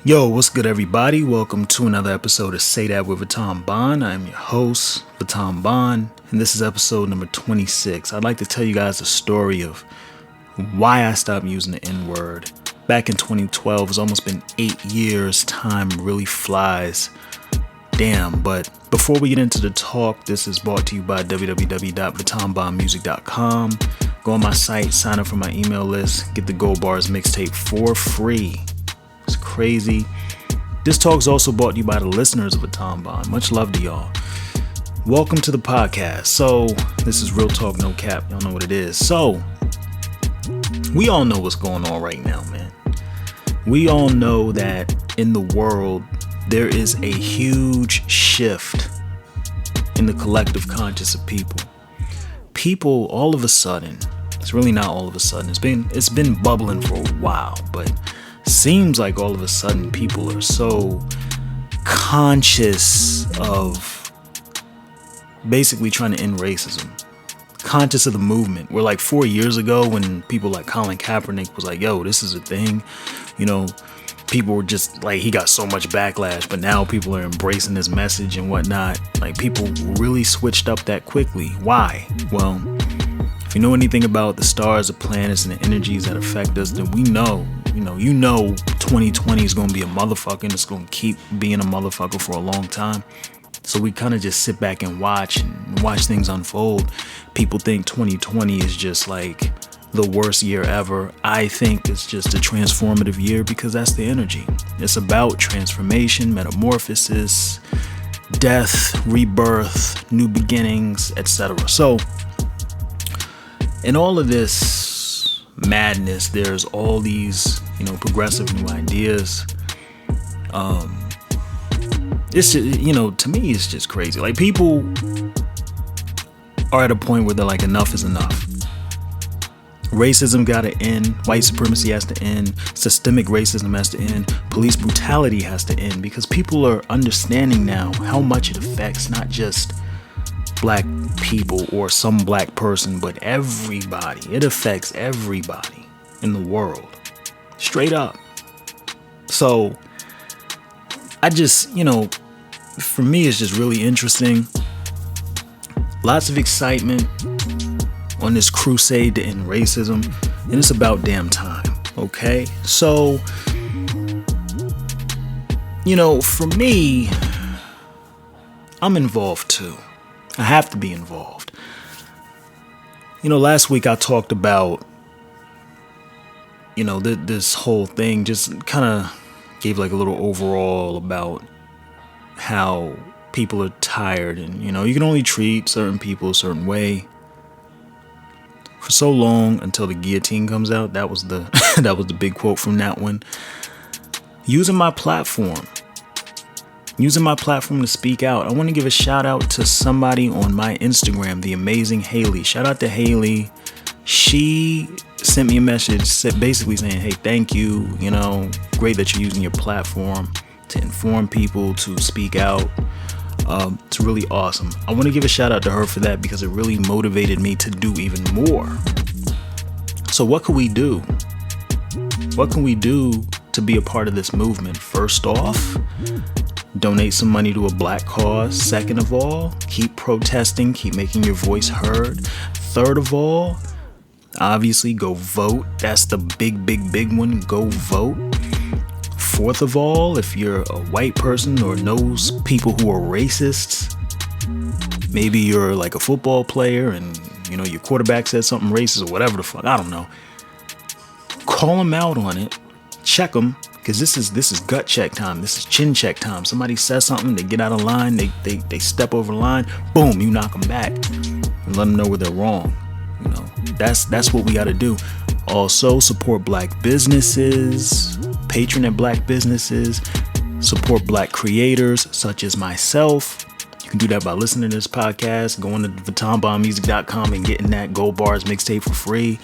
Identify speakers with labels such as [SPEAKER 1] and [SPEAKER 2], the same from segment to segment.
[SPEAKER 1] Yo, what's good, everybody? Welcome to another episode of Say That with Vuitton Bond. I'm your host, Vuitton Bond, and this is episode number 26. I'd like to tell you guys the story of why I stopped using the N-word. Back in 2012, it's almost been 8 years. Time really flies. Damn, but before we get into the talk, this is brought to you by www.VuittonBondmusic.com. Go on my site, sign up for my email list, get the Gold Bars mixtape for free. It's crazy. This talk is also brought to you by the listeners of Vuitton Bond. Much love to y'all. Welcome to the podcast. So, this is Real Talk, No Cap. Y'all know what it is. So, we all know what's going on right now, man. We all know that in the world, there is a huge shift in the collective conscious of people. People, all of a sudden, it's really not all of a sudden. It's been bubbling for a while, but seems like all of a sudden people are so conscious of basically trying to end racism, conscious of the movement. We're like 4 years ago when people like Colin Kaepernick was like, yo, this is a thing, you know, people were just like, he got so much backlash, but now people are embracing his message and whatnot. Like, people really switched up that quickly. Why? Well, if you know anything about the stars, the planets, and the energies that affect us, then we know, you know 2020 is going to be a motherfucker, and it's going to keep being a motherfucker for a long time. So we kind of just sit back and watch things unfold. People think 2020 is just like the worst year ever. I think it's just a transformative year because that's the energy. It's about transformation, metamorphosis, death, rebirth, new beginnings, etc. So in all of this madness, there's all these, progressive new ideas. It's just, to me, it's just crazy. Like, people are at a point where they're like, enough is enough. Racism gotta end. White supremacy has to end. Systemic racism has to end. Police brutality has to end, because people are understanding now how much it affects not just black people or some black person, but everybody. It affects everybody in the world. Straight up. So I just, for me, it's just really interesting. Lots of excitement on this crusade to end racism, and it's about damn time. Okay, so for me, I'm involved too. I have to be involved. Last week I talked about this whole thing, just kind of gave like a little overall about how people are tired, and you can only treat certain people a certain way for so long until the guillotine comes out. That was the that was the big quote from that one. Using my platform to speak out. I want to give a shout out to somebody on my Instagram, the amazing Haley. Shout out to Haley. She sent me a message basically saying, hey, thank you. Great that you're using your platform to inform people, to speak out. It's really awesome. I want to give a shout out to her for that, because it really motivated me to do even more. So what can we do? What can we do to be a part of this movement? First off, donate some money to a black cause. Second of all, keep protesting, keep making your voice heard. Third of all, obviously go vote. That's the big one. Go vote. Fourth of all, if you're a white person or knows people who are racists, maybe you're like a football player and your quarterback said something racist or whatever the fuck, I don't know. Call them out on it. Check them. Because this is gut check time. This is chin check time. Somebody says something, they get out of line, they step over the line, boom, you knock them back and let them know where they're wrong. That's what we got to do. Also, support black businesses, patron black businesses, support black creators such as myself. You can do that by listening to this podcast, going to VuittonBondmusic.com and getting that Gold Bars mixtape for free.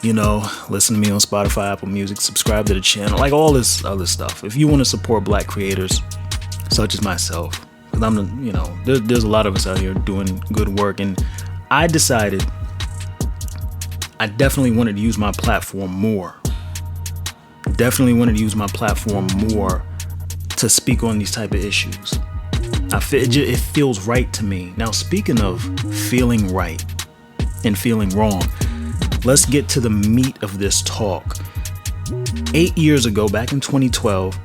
[SPEAKER 1] Listen to me on Spotify, Apple Music, subscribe to the channel, like all this other stuff. If you want to support black creators such as myself, because I'm, there's a lot of us out here doing good work, and I decided I definitely wanted to use my platform more. definitely wanted to use my platform more to speak on these type of issues. It feels right to me. Now, speaking of feeling right and feeling wrong, let's get to the meat of this talk. 8 years ago, back in 2012,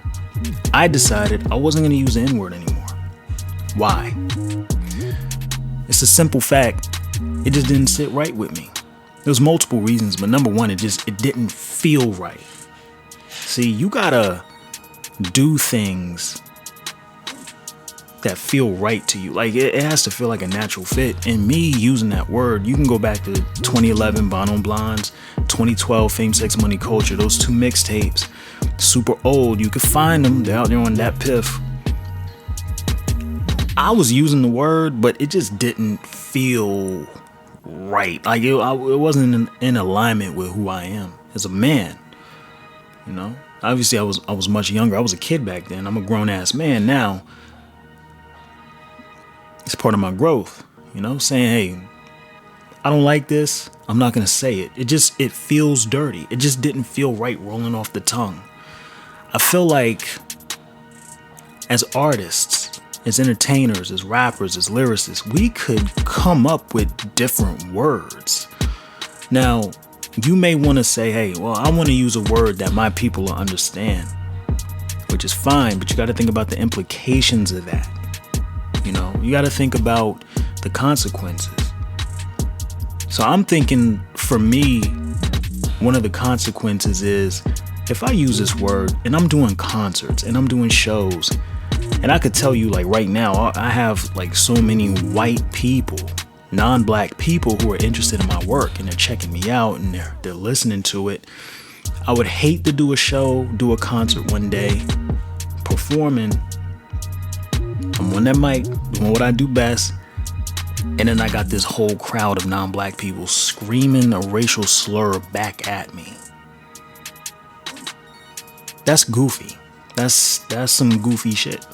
[SPEAKER 1] I decided I wasn't going to use the N-word anymore. Why? It's a simple fact. It just didn't sit right with me. There's multiple reasons, but number one, it didn't feel right. See, you gotta do things that feel right to you. Like it has to feel like a natural fit. And me using that word, you can go back to 2011 Vuitton Bond, 2012 Fame, Sex, Money, Culture. Those two mixtapes, super old. You could find them. They're out there on that piff. I was using the word, but it just didn't feel right. Like it wasn't in alignment with who I am as a man. You know, obviously I was much younger. I was a kid back then. I'm a grown ass man now. It's part of my growth, you know, saying, hey, I don't like this. I'm not going to say it. It feels dirty. It just didn't feel right rolling off the tongue. I feel like as artists, as entertainers, as rappers, as lyricists, we could come up with different words. Now, you may want to say, hey, well, I want to use a word that my people will understand, which is fine, but you got to think about the implications of that. You know, you got to think about the consequences. So I'm thinking, for me, one of the consequences is if I use this word and I'm doing concerts and I'm doing shows, and I could tell you, like right now, I have like so many white people, non-black people who are interested in my work and they're checking me out and they're listening to it. I would hate to do a show, do a concert one day, performing. I'm on that mic, doing what I do best, and then I got this whole crowd of non-black people screaming a racial slur back at me. That's goofy. That's some goofy shit.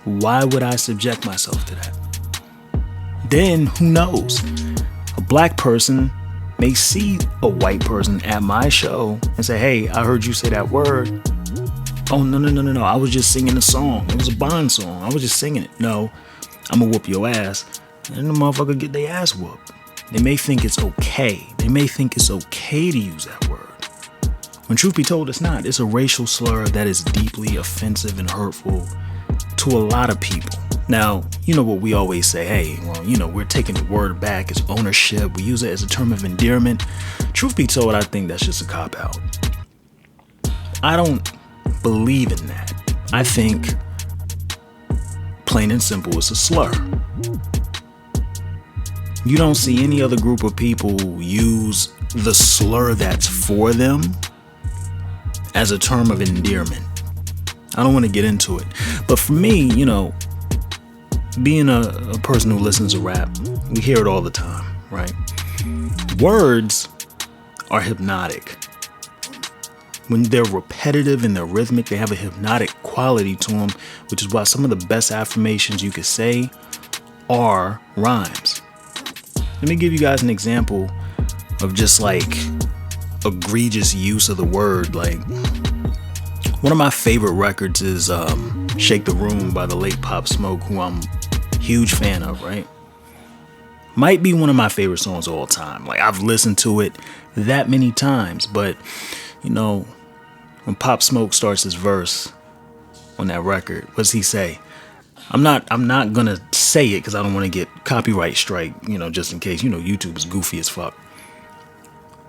[SPEAKER 1] Why would I subject myself to that? Then, who knows? A black person may see a white person at my show and say, hey, I heard you say that word. Oh, no. I was just singing a song. It was a Bond song. I was just singing it. No, I'm going to whoop your ass. And the motherfucker get their ass whooped. They may think it's okay. They may think it's okay to use that word. When truth be told, it's not. It's a racial slur that is deeply offensive and hurtful to a lot of people. Now, you know what we always say, hey, well, you know, we're taking the word back. It's ownership. We use it as a term of endearment. Truth be told, I think that's just a cop-out. I don't believe in that. I think, plain and simple, it's a slur. You don't see any other group of people use the slur that's for them as a term of endearment. I don't want to get into it. But for me, you know, being a person who listens to rap, we hear it all the time, right? Words are hypnotic. When they're repetitive and they're rhythmic, they have a hypnotic quality to them, which is why some of the best affirmations you could say are rhymes. Let me give you guys an example of just like egregious use of the word. Like, one of my favorite records is Shake the Room by the late Pop Smoke, who I'm a huge fan of, right? Might be one of my favorite songs of all time. Like, I've listened to it that many times, but you know, when Pop Smoke starts his verse on that record, what does he say? I'm not gonna say it because I don't want to get copyright strike, you know, just in case. You know, YouTube is goofy as fuck.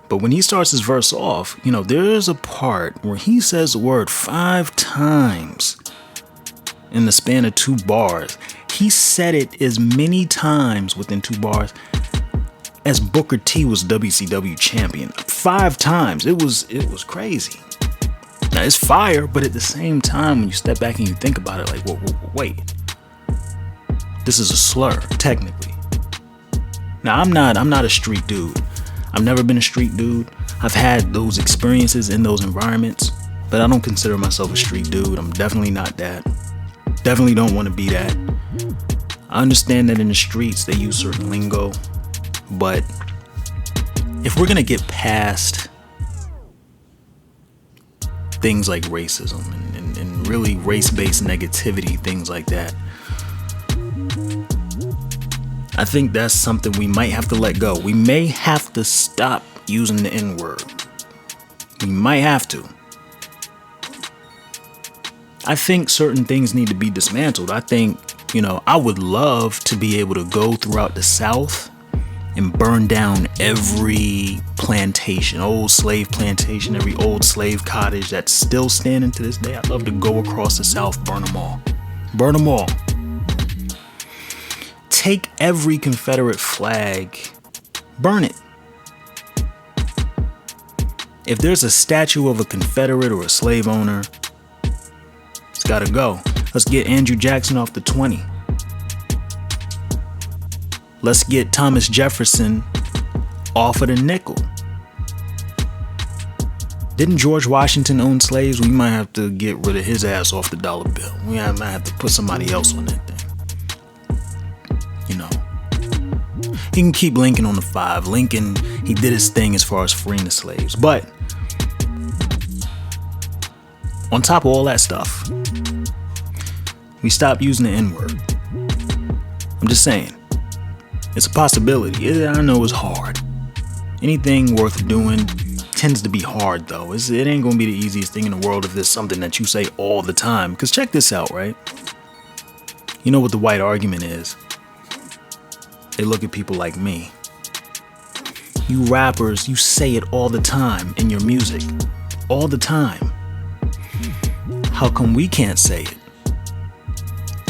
[SPEAKER 1] But when he starts his verse off, you know, there's a part where he says the word 5 times in the span of 2 bars. He said it as many times within 2 bars as Booker T was WCW champion. 5 times. It was crazy. Now, it's fire, but at the same time, when you step back and you think about it, like, wait. This is a slur, technically. Now, I'm not a street dude. I've never been a street dude. I've had those experiences in those environments, but I don't consider myself a street dude. I'm definitely not that. Definitely don't want to be that. I understand that in the streets, they use certain lingo, but if we're going to get past things like racism and really race-based negativity, things like that. I think that's something we might have to let go. We may have to stop using the N-word. We might have to. I think certain things need to be dismantled. I think, I would love to be able to go throughout the South and burn down every plantation, old slave plantation, every old slave cottage that's still standing to this day. I'd love to go across the South, burn them all. Burn them all. Take every Confederate flag, burn it. If there's a statue of a Confederate or a slave owner, it's gotta go. Let's get Andrew Jackson off the 20. Let's get Thomas Jefferson off of the nickel. Didn't George Washington own slaves? We might have to get rid of his ass off the dollar bill. We might have to put somebody else on that thing. He can keep Lincoln on the 5. Lincoln, he did his thing as far as freeing the slaves. But on top of all that stuff, we stopped using the N-word. I'm just saying. It's a possibility. I know it's hard. Anything worth doing tends to be hard, though. It ain't gonna be the easiest thing in the world if there's something that you say all the time. Because check this out, right? You know what the white argument is? They look at people like me. You rappers, you say it all the time in your music. All the time. How come we can't say it?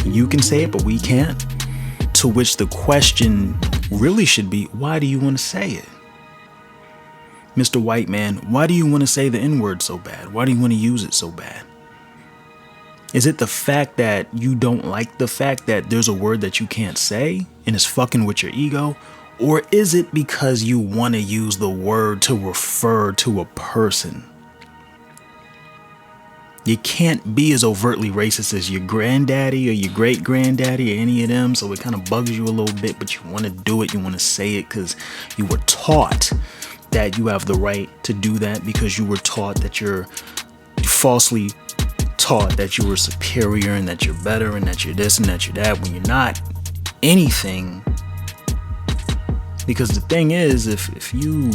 [SPEAKER 1] You can say it, but we can't? To which the question really should be, why do you want to say it? Mr. White Man, why do you want to say the N-word so bad? Why do you want to use it so bad? Is it the fact that you don't like the fact that there's a word that you can't say and it's fucking with your ego? Or is it because you want to use the word to refer to a person? You can't be as overtly racist as your granddaddy or your great granddaddy or any of them, so it kind of bugs you a little bit, but you want to do it, you want to say it because you were taught that you have the right to do that, because you were taught that you're falsely taught that you were superior and that you're better and that you're this and that you're that, when you're not anything. Because the thing is, if you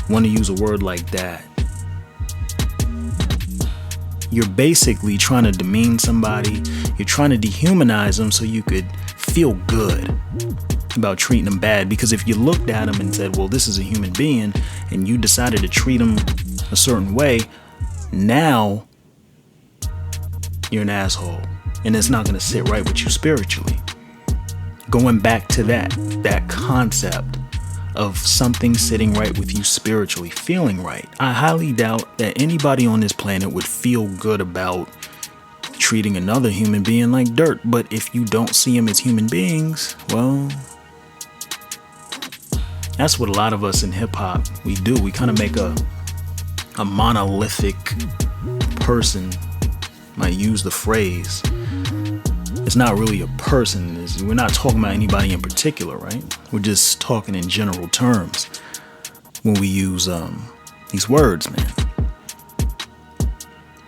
[SPEAKER 1] want to use a word like that, you're basically trying to demean somebody. You're trying to dehumanize them so you could feel good about treating them bad. Because if you looked at them and said, well, this is a human being, and you decided to treat them a certain way, now you're an asshole. And it's not going to sit right with you spiritually. Going back to that concept of something sitting right with you spiritually, feeling right. I highly doubt that anybody on this planet would feel good about treating another human being like dirt. But if you don't see them as human beings, well, that's what a lot of us in hip hop, we do. We kind of make a monolithic person, might use the phrase. It's not really a person. We're not talking about anybody in particular, right? We're just talking in general terms when we use these words, man.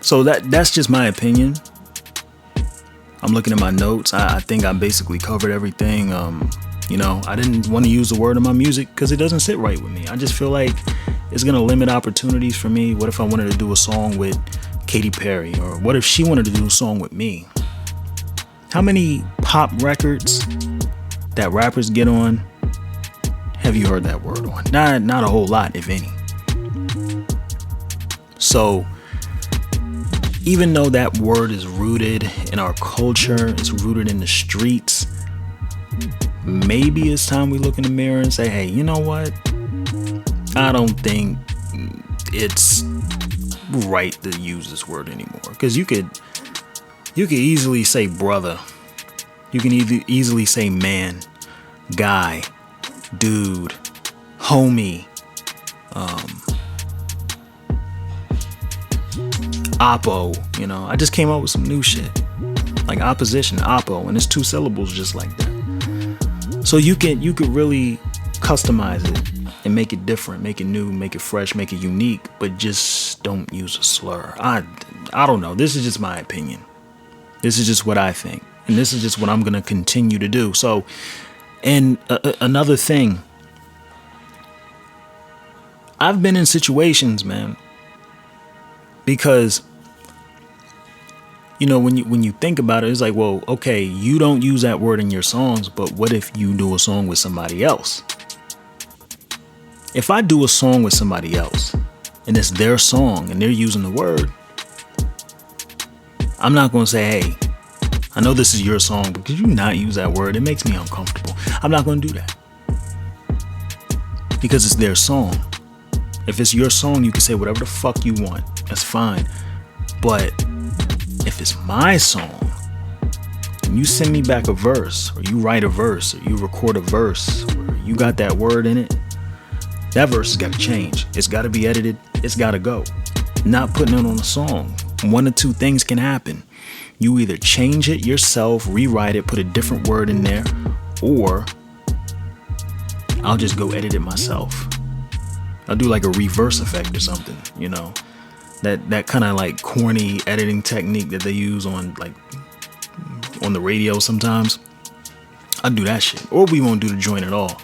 [SPEAKER 1] So that's just my opinion. I'm looking at my notes. I think I basically covered everything. I didn't want to use the word in my music because it doesn't sit right with me. I just feel like it's going to limit opportunities for me. What if I wanted to do a song with Katy Perry? Or what if she wanted to do a song with me? How many pop records that rappers get on have you heard that word on? Not a whole lot, if any. So even though that word is rooted in our culture, it's rooted in the streets, maybe it's time we look in the mirror and say, hey, you know what? I don't think it's right to use this word anymore. Because you could easily say brother. You can easily say man, guy, dude, homie, oppo. I just came up with some new shit. Like opposition, oppo, and it's 2 syllables just like that. So you could really customize it and make it different, make it new, make it fresh, make it unique, but just just don't use a slur. I don't know. This is just my opinion. This is just what I think. And this is just what I'm going to continue to do. So, and another thing, I've been in situations, man, because, you know, when you think about it, it's like, well, okay, you don't use that word in your songs, but what if you do a song with somebody else? If I do a song with somebody else and it's their song and they're using the word, I'm not going to say, hey, I know this is your song, but could you not use that word? It makes me uncomfortable. I'm not going to do that because it's their song. If it's your song, you can say whatever the fuck you want. That's fine. But if it's my song and you send me back a verse, or you write a verse, or you record a verse, or you got that word in it, that verse has got to change. It's got to be edited. It's got to go. Not putting it on a song. One or two things can happen. You either change it yourself, rewrite it, put a different word in there, or I'll just go edit it myself. I'll do like a reverse effect or something, you know, that kind of like corny editing technique that they use on the radio sometimes. I'll do that shit, or we won't do the joint at all.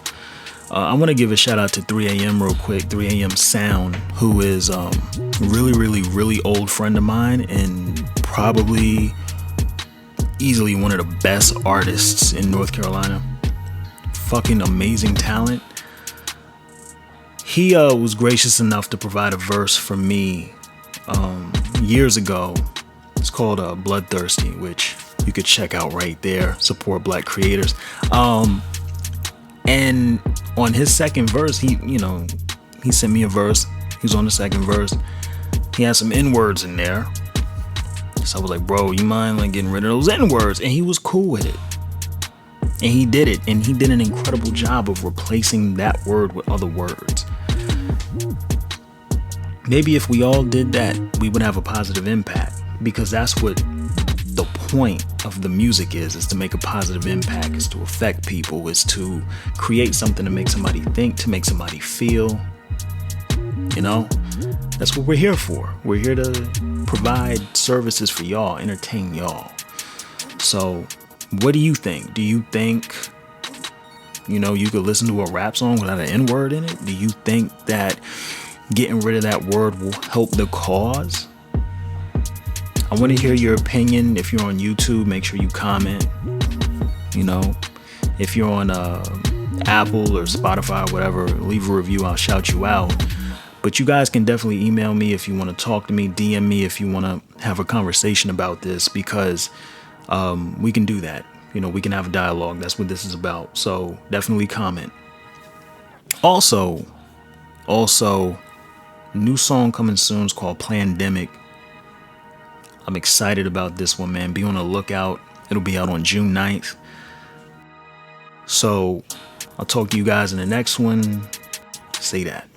[SPEAKER 1] I want to give a shout out to 3 a.m. real quick, 3 a.m. Sound, who is really old friend of mine and probably easily one of the best artists in North Carolina. Fucking amazing talent. He was gracious enough to provide a verse for me years ago. It's called Bloodthirsty, which you could check out right there. Support black creators. And on his second verse, he sent me a verse. He was on the second verse. He had some N-words in there. So I was like, bro, you mind like getting rid of those N-words? And he was cool with it. And he did it. And he did an incredible job of replacing that word with other words. Maybe if we all did that, we would have a positive impact, because that's what the point of the music is to make a positive impact, is to affect people, is to create something to make somebody think, to make somebody feel. You know, that's what we're here for. We're here to provide services for y'all, entertain y'all. So what do you think? Do you think, you know, you could listen to a rap song without an N-word in it? Do you think that getting rid of that word will help the cause? I want to hear your opinion. If you're on YouTube, make sure you comment. You know, if you're on Apple or Spotify or whatever, leave a review. I'll shout you out. But you guys can definitely email me if you want to talk to me, DM me if you want to have a conversation about this, because we can do that. You know, we can have a dialogue. That's what this is about. So definitely comment. Also, new song coming soon is called Plandemic. I'm excited about this one, man. Be on the lookout. It'll be out on June 9th. So I'll talk to you guys in the next one. Say that.